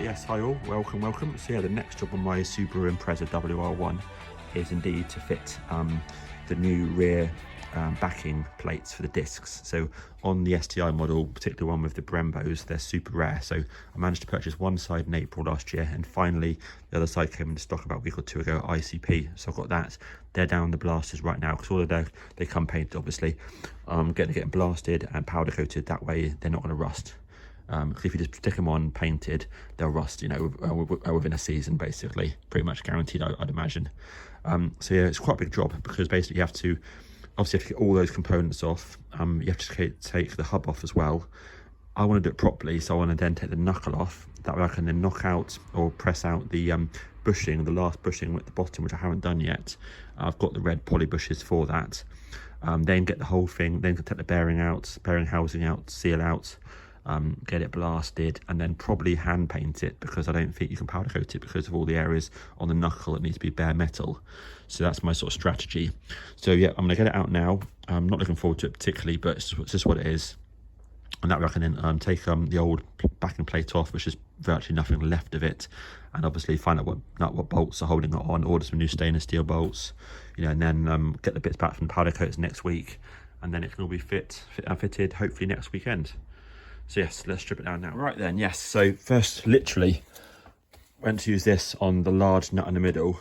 Yes, hi all, welcome. So yeah, the next job on my Subaru Impreza WR1 is indeed to fit the new rear backing plates for the discs. So on the STI model, particularly one with the Brembos, they're super rare. So I managed to purchase one side in April last year, and finally the other side came into stock about a week or two ago, ICP. So I've got that. They're down the blasters right now because all of they come painted, obviously. Getting blasted and powder coated. That way they're not going to rust. Because if you just stick them on painted, they'll rust, within a season, basically, pretty much guaranteed, I'd imagine. So yeah, it's quite a big job because basically you have to get all those components off. You have to take the hub off as well. I want to do it properly, so I want to then take the knuckle off. That way I can then knock out or press out the bushing, the last bushing at the bottom, which I haven't done yet. I've got the red poly bushes for that. Then get the whole thing, then take the bearing housing out, seal out. Get it blasted, and then probably hand paint it, because I don't think you can powder coat it because of all the areas on the knuckle that needs to be bare metal. So that's my sort of strategy. So yeah, I'm gonna get it out now. I'm not looking forward to it particularly, but it's just what it is. And that way I can then take the old backing plate off, which is virtually nothing left of it, and obviously find out what bolts are holding it on, order some new stainless steel bolts, and then get the bits back from the powder coats next week, and then it can all be fit and fitted hopefully next weekend. So yes, let's strip it down now. Right then, yes, so first literally went to use this on the large nut in the middle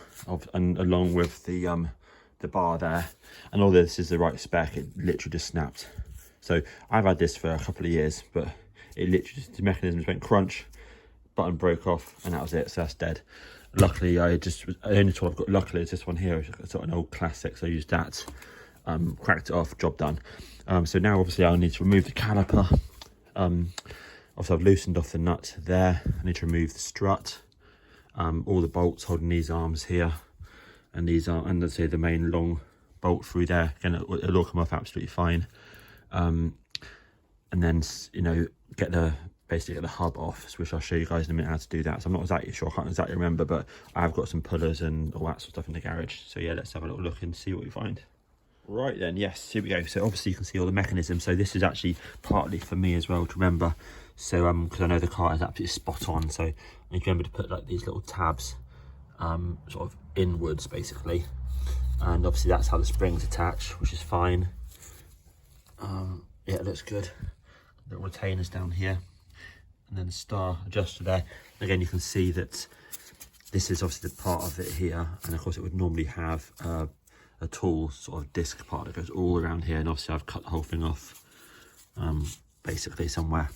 and along with the bar there, and although this is the right spec, it literally just snapped. So I've had this for a couple of years, but it literally just, the mechanism just went crunch, button broke off, and that was it, so that's dead. Luckily, the only tool I've got luckily is this one here. It's sort of an old classic, so I used that, cracked it off, job done. So now obviously I'll need to remove the caliper. Also I've loosened off the nut there. I need to remove the strut, all the bolts holding these arms here, and let's say the main long bolt through there. Again, it'll all come off absolutely fine. And then get the hub off, which I'll show you guys in a minute how to do that. So I'm not exactly sure, I can't exactly remember, but I've got some pullers and all that sort of stuff in the garage. So yeah, let's have a little look and see what we find. Right then, yes, here we go. So obviously you can see all the mechanism. So this is actually partly for me as well to remember. So because I know the car is absolutely spot on. So I need to remember to put like these little tabs sort of inwards basically. And obviously that's how the springs attach, which is fine. Yeah, it looks good. Little retainers down here. And then the star adjuster there. Again, you can see that this is obviously the part of it here. And of course it would normally have a tall sort of disc part that goes all around here, and obviously I've cut the whole thing off basically somewhere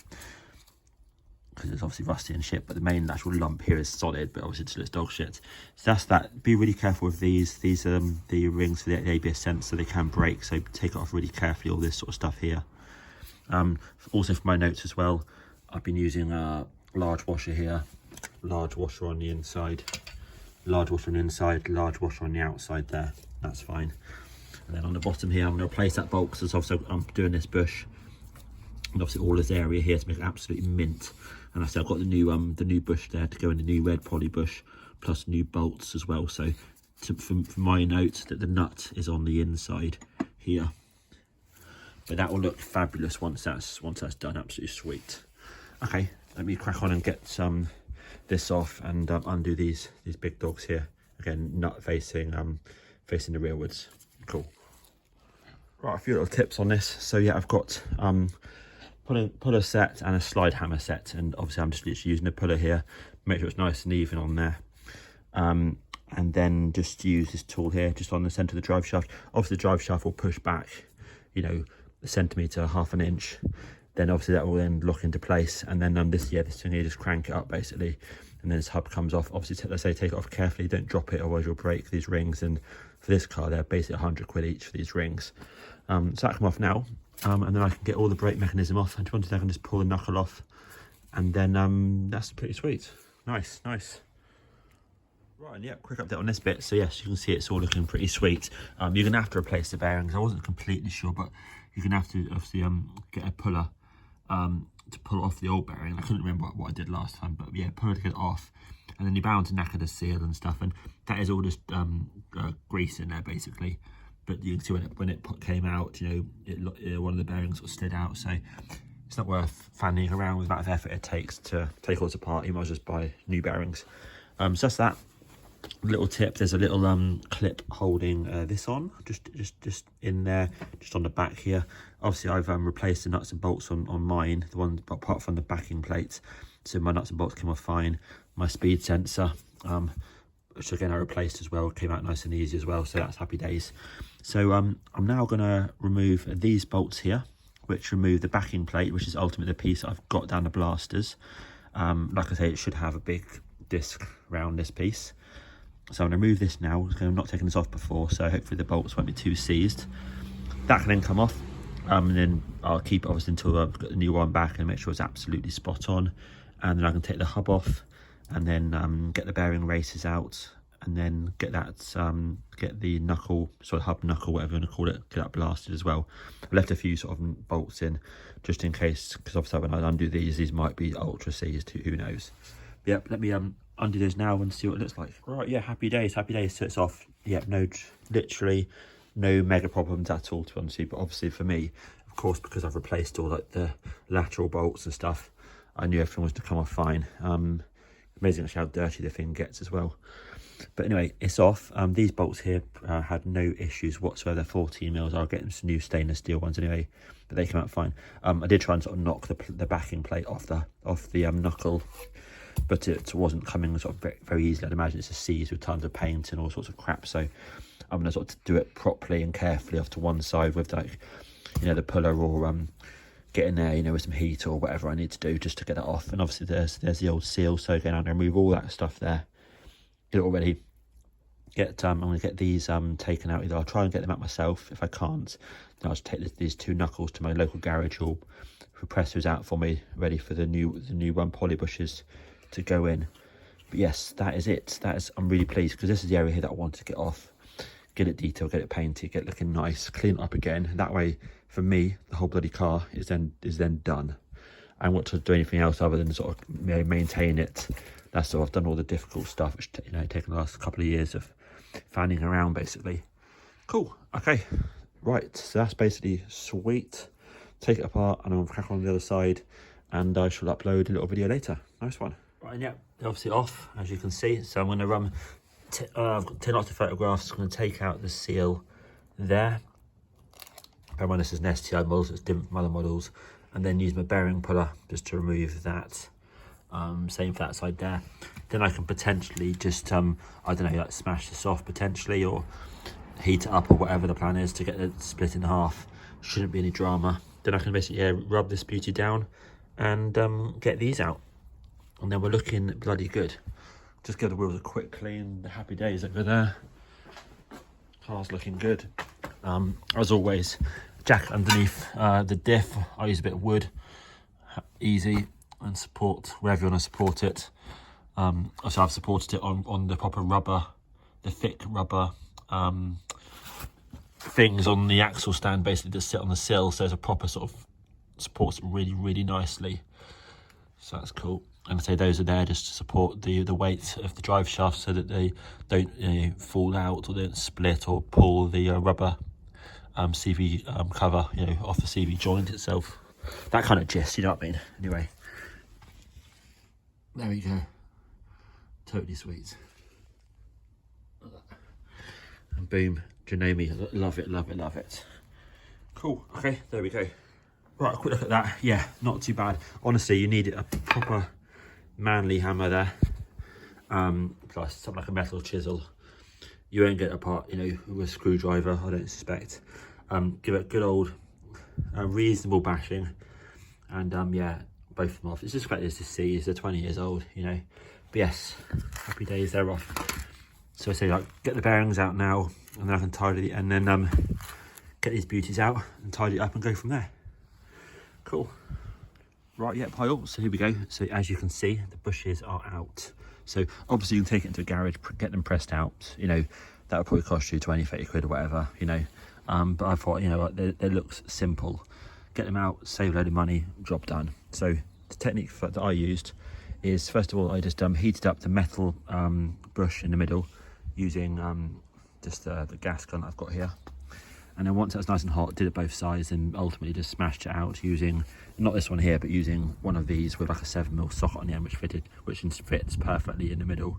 because it's obviously rusty and shit, but the main actual lump here is solid, but obviously it just looks dog shit. So that's that. Be really careful with these are the rings for the ABS sensor. They can break, so take it off really carefully, all this sort of stuff here. Also for my notes as well, I've been using a large washer here, large washer on the inside, large washer on the inside, large washer on the outside there. That's fine. And then on the bottom here, I'm going to replace that bolt because also I'm doing this bush, and obviously all this area here to make it absolutely mint. And I said I've got the new bush there to go in the new red poly bush, plus new bolts as well. So for my notes, that the nut is on the inside here, but that will look fabulous once that's done. Absolutely sweet. Okay, let me crack on and get this off and undo these big dogs here. Again, nut facing the rearwards. Cool. Right, a few little tips on this. So yeah, I've got puller set and a slide hammer set, and obviously I'm just literally using a puller here, make sure it's nice and even on there, and then just use this tool here just on the center of the drive shaft. Obviously the drive shaft will push back a centimeter, half an inch, then obviously that will then lock into place, and then this thing here, just crank it up basically, and then this hub comes off. Obviously let's say take it off carefully, don't drop it, otherwise you'll break these rings, and for this car they're basically 100 quid each for these rings. So that come off now, and then I can get all the brake mechanism off, and I can just pull the knuckle off, and then that's pretty sweet. Nice. Right, and yeah, quick update on this bit. So yes, you can see it's all looking pretty sweet. You're gonna have to replace the bearings. I wasn't completely sure, but you're gonna have to obviously get a puller to pull off the old bearing. I couldn't remember what I did last time, but yeah, puller to get it off, and then you're bound to knacker the seal and stuff, and that is all just grease in there basically. But you can see when it came out, one of the bearings sort of slid out, so it's not worth fanning around with the amount of effort it takes to take all this apart. You might as well just buy new bearings. So that's that. Little tip, there's a little clip holding this on, just in there, just on the back here. Obviously I've replaced the nuts and bolts on mine, the one apart from the backing plate, so my nuts and bolts came off fine. My speed sensor, which again I replaced as well, came out nice and easy as well, so that's happy days. So I'm now going to remove these bolts here, which remove the backing plate, which is ultimately the piece I've got down the blasters. Like I say, it should have a big disc around this piece. So I'm going to remove this now. I'm not taking this off before, so hopefully the bolts won't be too seized. That can then come off, and then I'll keep it obviously until I've got the new one back and make sure it's absolutely spot on. And then I can take the hub off, and then get the bearing races out, and then get that get the knuckle, sort of hub knuckle, whatever you want to call it, get that blasted as well. I've left a few sort of bolts in just in case, because obviously when I undo these might be ultra seized, who knows. But yep, let me undo those now and see what it looks like. Right, yeah, happy days. So it's off. Yep, literally no mega problems at all, to be honest with you. But obviously for me, of course, because I've replaced all like the lateral bolts and stuff, I knew everything was to come off fine. Amazing actually how dirty the thing gets as well. But anyway, it's off. These bolts here had no issues whatsoever. They're 14 mils. I'll get them some new stainless steel ones anyway, but they came out fine. I did try and sort of knock the backing plate off the knuckle, but it wasn't coming sort of very easily. I'd imagine it's a seize with tons of paint and all sorts of crap. So I'm going to sort of do it properly and carefully off to one side with, like, you know, the puller, or get in there, you know, with some heat or whatever I need to do just to get that off. And obviously there's the old seal. So again, I'm going to remove all that stuff there. Get it all ready. I'm going to get these taken out. Either I'll try and get them out myself. If I can't, then I'll just take these two knuckles to my local garage, who'll press those out for me, ready for the new poly bushes to go in. But yes, that is it. I'm really pleased, because this is the area here that I wanted to get off, get it detailed, get it painted, get it looking nice, clean it up again. That way, for me, the whole bloody car is then done. I don't want to do anything else other than sort of, you know, maintain it. That's sort of, I've done all the difficult stuff, which, you know, taken the last couple of years of fanning around basically. Cool. Okay. Right. So that's basically sweet. Take it apart and I'll crack on the other side, and I shall upload a little video later. Nice one. Right, and yeah, they're obviously off, as you can see. So I'm going to I've got 10 lots of photographs. I'm going to take out the seal there. Bear in mind, this is an STI model, so it's different from other models. And then use my bearing puller just to remove that. Same for that side there. Then I can potentially just, I don't know, like smash this off potentially, or heat it up, or whatever the plan is to get it split in half. Shouldn't be any drama. Then I can basically rub this beauty down and get these out. And then we're looking bloody good. Just give the wheels a quick clean. The happy days over there. Car's looking good. As always, jack underneath the diff. I use a bit of wood. Easy, and support wherever you want to support it. So I've supported it on the proper rubber, the thick rubber things on the axle stand, basically, that sit on the sill. So there's a proper sort of supports it really, really nicely. So that's cool. And I say those are there just to support the weight of the drive shaft, so that they don't, you know, fall out, or don't split or pull the rubber CV cover, you know, off the CV joint itself. That kind of gist, you know what I mean? Anyway, there we go. Totally sweet. And boom, do you know me? Love it, love it, love it. Cool. Okay, there we go. Right, a quick look at that. Yeah, not too bad. Honestly, you need a proper manly hammer there, plus something like a metal chisel. You won't get it apart, you know, with a screwdriver, I don't suspect. Give it a good old reasonable bashing, and yeah, both of them off. It's just great to see. They're 20 years old, you know. But yes, happy days, they're off. So I say, like, get the bearings out now, and then I can tidy it, and then get these beauties out and tidy it up and go from there. Cool. Right, yeah, pile. So here we go. So as you can see, the bushes are out. So obviously you can take it into a garage, get them pressed out. You know, that would probably cost you 20, 30 quid or whatever, you know. But I thought, you know, they looks simple. Get them out, save a load of money, job done. So the technique that I used is, first of all, I just heated up the metal bush in the middle using just the gas gun I've got here. And then once it was nice and hot, did it both sides, and ultimately just smashed it out using, not this one here, but using one of these with like a 7mm socket on the end, which fits perfectly in the middle.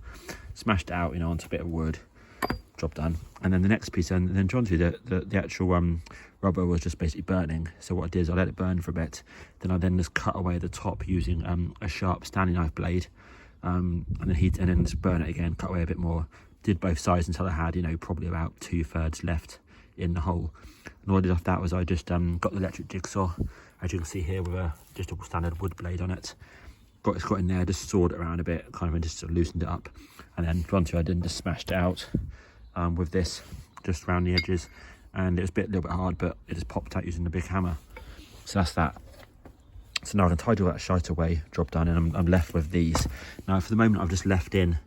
Smashed it out, you know, onto a bit of wood. Job done. And then the next piece, and then John, the actual rubber was just basically burning. So what I did is I let it burn for a bit. Then I just cut away the top using a sharp Stanley knife blade, and then just burn it again, cut away a bit more. Did both sides until I had, you know, probably about 2/3 left in the hole. And all I did after that was I just got the electric jigsaw, as you can see here, with just a standard wood blade on it. Got in there, just sawed it around a bit, kind of, and just sort of loosened it up. And then onto I did just smashed it out with this, just around the edges. And it was a little bit hard, but it just popped out using the big hammer. So that's that. So now I can tidy all that shite away, job done, and I'm left with these. Now for the moment I've just left in,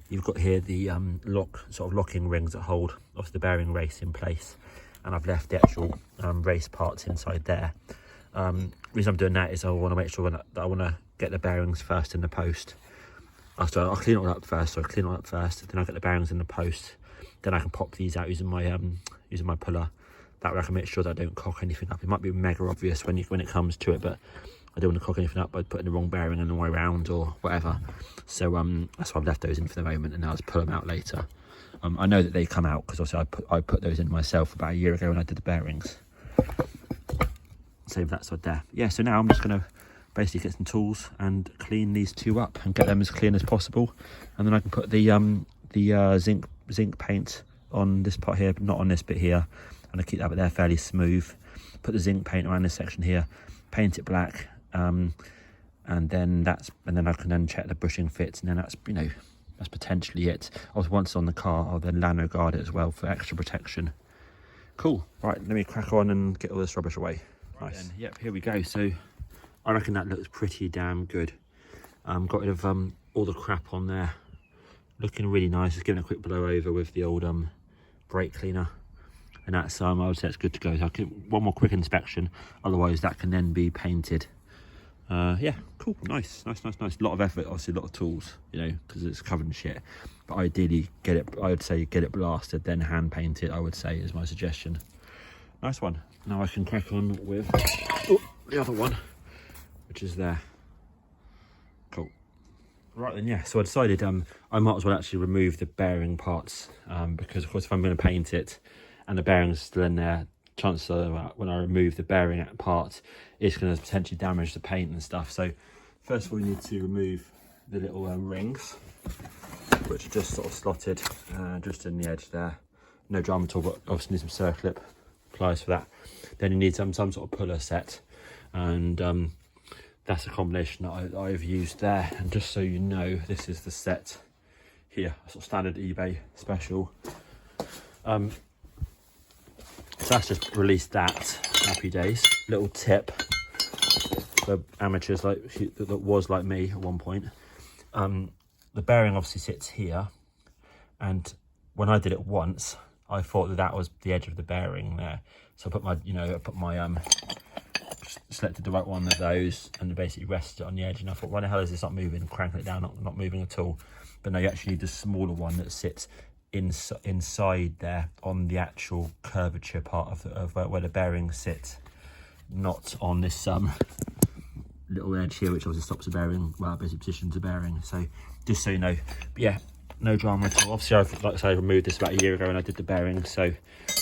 you've got here the locking rings that hold off the bearing race in place, and I've left the actual race parts inside there. The reason I'm doing that is I want to make sure that I want to get the bearings first in the post. I'll clean it all up first, then I'll get the bearings in the post, then I can pop these out using my puller. That way I can make sure that I don't cock anything up. It might be mega obvious when it comes to it, but I don't want to cock anything up by putting the wrong bearing in the way around or whatever. So that's why I've left those in for the moment, and I'll just pull them out later. I know that they come out because obviously I put those in myself about a year ago when I did the bearings. Save that side there. Yeah, so now I'm just going to basically get some tools and clean these two up and get them as clean as possible, and then I can put the zinc paint on this part here, but not on this bit here, and I keep that bit there fairly smooth. Put the zinc paint around this section here, paint it black, and then I can then check the bushing fits, and then that's potentially it. Also, once it's on the car, I'll then lano guard it as well for extra protection. Cool. Right, let me crack on and get all this rubbish away. Nice. Then, yep, here we go. So I reckon that looks pretty damn good. Got rid of all the crap on there. Looking really nice. Just giving a quick blow over with the old brake cleaner, and that's I would say it's good to go. So I'll give one more quick inspection, otherwise that can then be painted. Yeah, cool, nice. A lot of effort, obviously a lot of tools, you know, because it's covered in shit. But ideally, I would say get it blasted, then hand paint it, I would say, is my suggestion. Nice one. Now I can crack on with the other one, which is there. Cool. Right then, yeah, so I decided I might as well actually remove the bearing parts, because of course if I'm going to paint it and the bearings are still in there, chances are when I remove the bearing part, it's going to potentially damage the paint and stuff. So first of all, we need to remove the little rings, which are just sort of slotted just in the edge there. No drama at all, but obviously need some circlip pliers for that. Then you need some sort of puller set, and that's a combination that I've used there. And just so you know, this is the set here, a sort of standard eBay special. So that's just released that. Happy days. Little tip for amateurs that was like me at one point. The bearing obviously sits here, and when I did it once, I thought that was the edge of the bearing there. So I selected the right one of those and basically rested it on the edge, and I thought, why the hell is this not moving? Cranking it down, not moving at all. But no, you actually need the smaller one that sits inside there on the actual curvature part of where the bearings sit, not on this little edge here, which obviously stops the bearing, well, basically positions the bearing. So just so you know, but yeah, no drama at all. Obviously, like I said, I removed this about a year ago when I did the bearings, so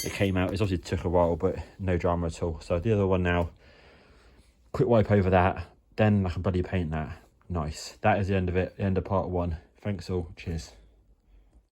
it came out. It obviously took a while, but no drama at all. So the other one now, quick wipe over that, then I can bloody paint that. Nice. That is the end of it, the end of part one. Thanks all, cheers.